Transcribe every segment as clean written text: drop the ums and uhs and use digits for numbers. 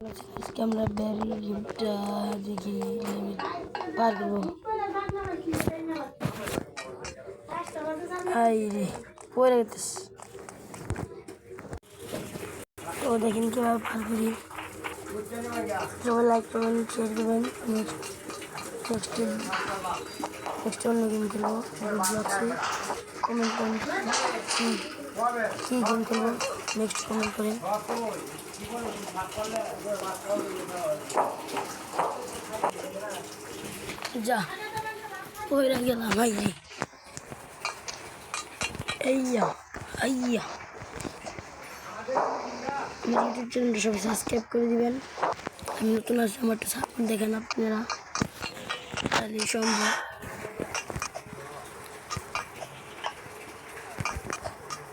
আজকে আমরা ব্যারি গেমটা দেখি পার করবো। আই রে পড়ে গেছে। তো দেখেন কীভাবে পার করি। সবাই লাইক করবেন, শেয়ার করবেন। নেক্সট অন্য গেম খেলবো। আছে কমেন্ট করেন কী গেম খেলবো, নেক্সট কমেন্ট করেন। যা ওইরা গেলাম ভাই। আইয়া আইয়া আমার ইউটিউব চ্যানেলটা সবাই সাবস্ক্রাইব করে দিবেন। আমি নতুন আসলে আমার একটা সাপোর্ট দেখেন আপনারা, তাহলে সম্ভব।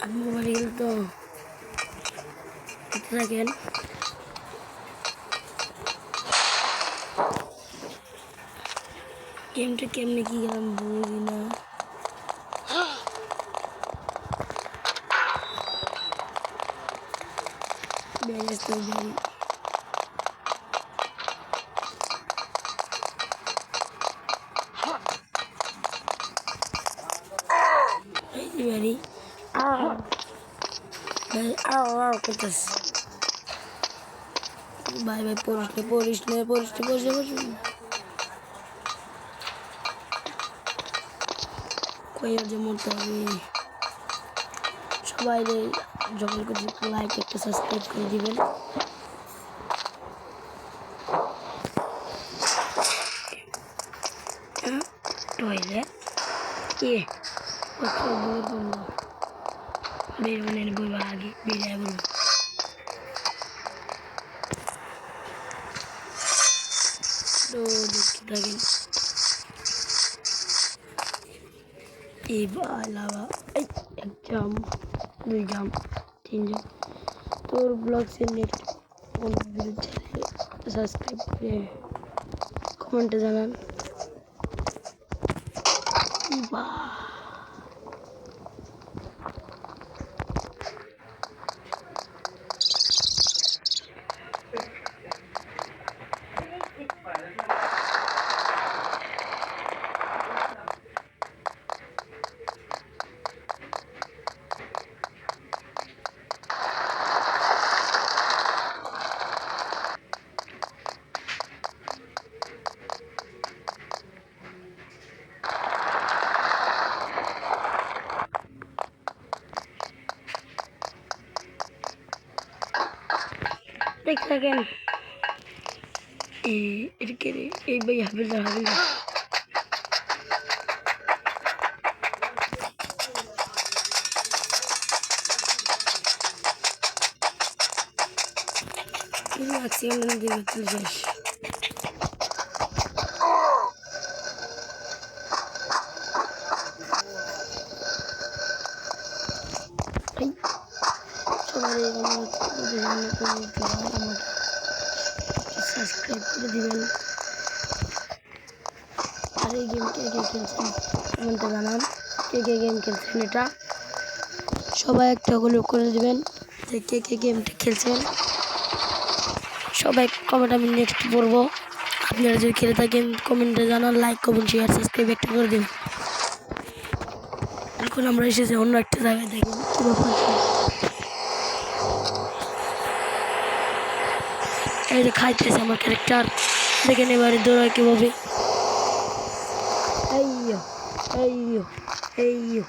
আমি মোবাইলে গেলে তো দেখেন গেমটা কেমনে কি গেলাম বুঝি না। ব্যারেজ তো ব্যারি ব্যারি করতেছে। ভাই ভাই পড়িস নে কই যে মরতে হবে। সবাই যখন করছি লাইক একটা সাবস্ক্রাইব করে দিবেন। টয়লেট বের বলে বলবো, আগে বেরিয়ে বলবো। তো দেখতে থাকেন। এক জাম, দুই জাম, তিন জাম। তোর ব্লগসের নেক্সট কোন ভিডিও চাইলে সাবস্ক্রাইব করে কমেন্টে জানান। দেখতে থাকেন। এটা কে রে? এই ভাই হাবিলদার ম্যাক্সিমাম দিয়ে শেষ। সবাই সাবস্ক্রাইব করে দিবেন। আর এই গেম কে খেলছেন কমেন্টে জানান। কে গেম খেলছেন এটা সবাই একটা করে দিবেন যে কে গেমটা খেলছেন। সবাই কমেন্ট আমি নেক্সট পড়বো। আপনারা যদি খেলে থাকেন কমেন্টে জানান, লাইক কমেন্ট শেয়ার সাবস্ক্রাইব একটা করে দিন। এখন আমরা এসেছি অন্য একটা জায়গায়। দেখেন এই যে খাইতেছে আমার ক্যারেক্টার, দেখেন এবারে দৌড়ায় কীভাবে। এইয়ো এইয়ো এইয়ো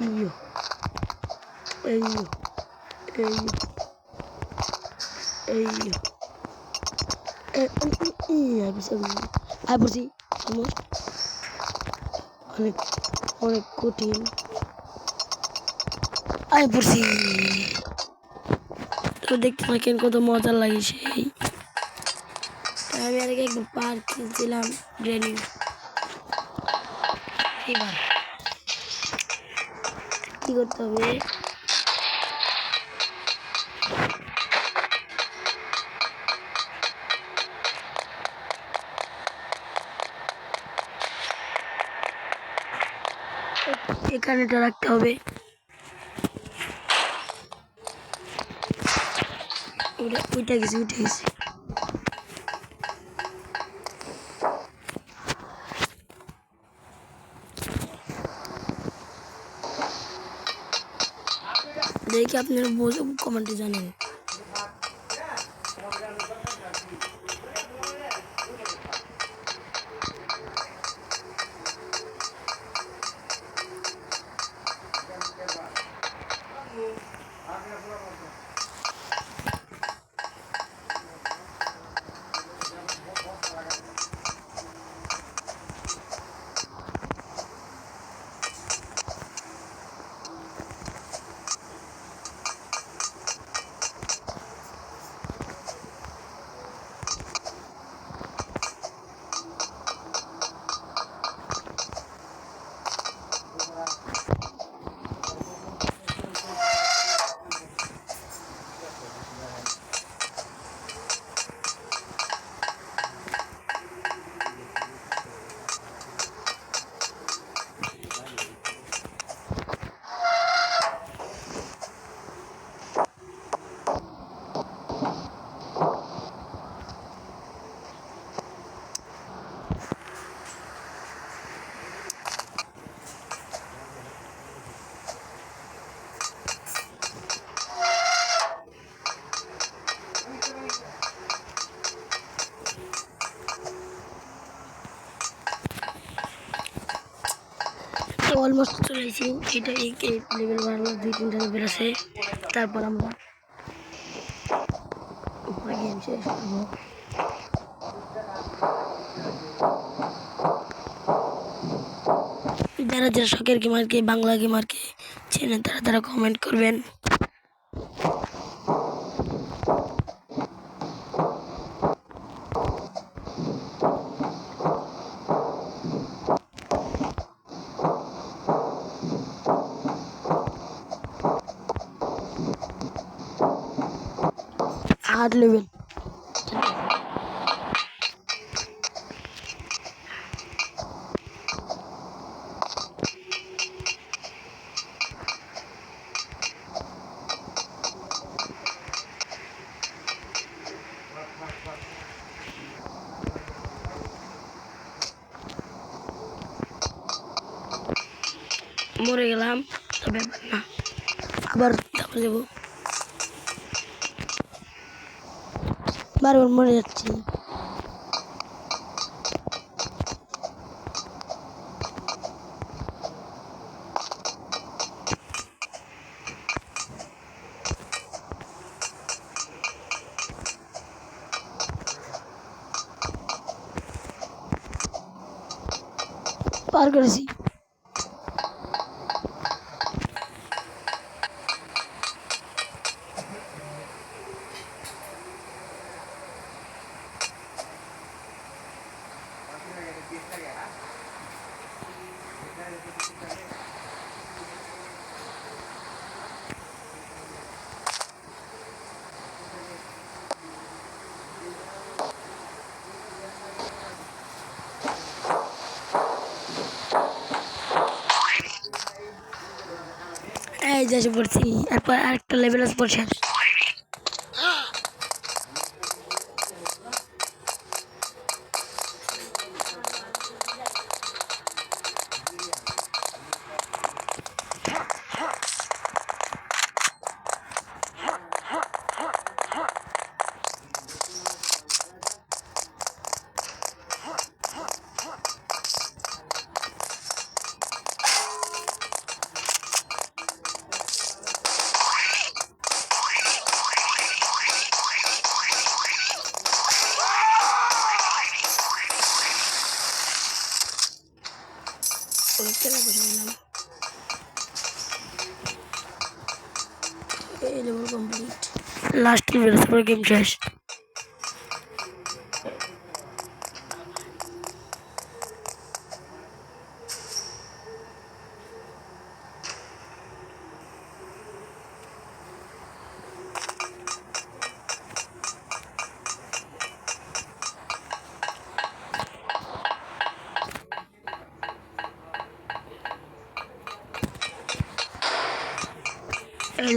এইয়ো এইয়ো এইয়ো এইয়ো পড়ছি। অনেক অনেক কঠিন আয় পড়ছি। তো দেখতে থাকেন কত মজা লাগে সেই। আমি আর একবার পার্ক খেলছিলাম গ্রেনি। এবার কি করতে হবে? এখানে এটা রাখতে হবে। ওইটা গেছে দেখি আপনারা কমেন্টে জানেন। অলমোস্ট চলে এসেছি। এটা এই লেভেল বাড়ানো 2-3টা লেভেল আছে, তারপর আমরা গেম শেষ করবো। যারা যারা শখের গেমারকে, বাংলা গেমারকে চেনেন তারা কমেন্ট করবেন। हार्ड लेवल মরে গেলাম, তবে না আবার দেব, বারবার মরে যাচ্ছি। পার করেছি। এই যে এসে পড়ছি, এরপর আরেকটা লেভেল আছে পড়ছে। লাস্ট লেভেল পুরো গেম শেষ।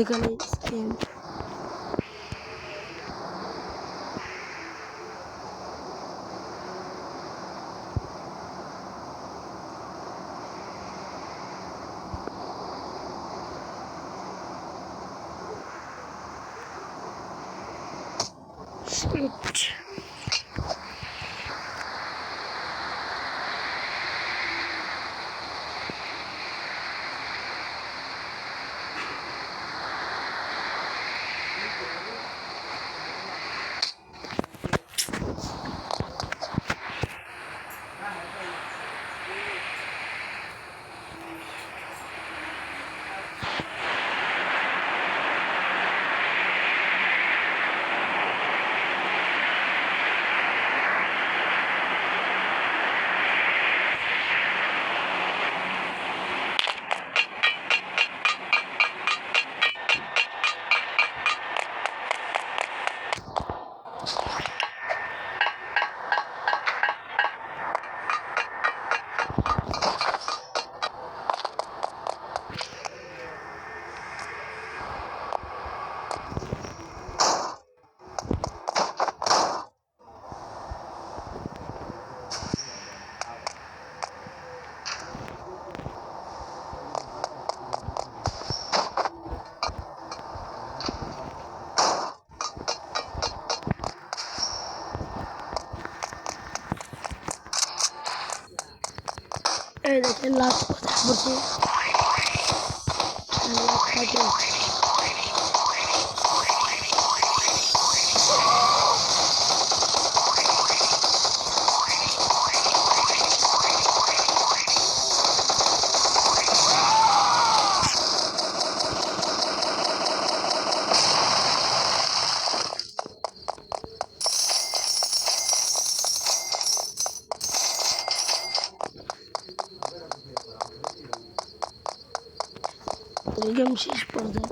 এখানে স্ক্যাম মিনিট। এই দেখেন লাস্ট কথা বলছি, গেম শেষ পর্যায়ে।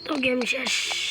তো গেম শেষ।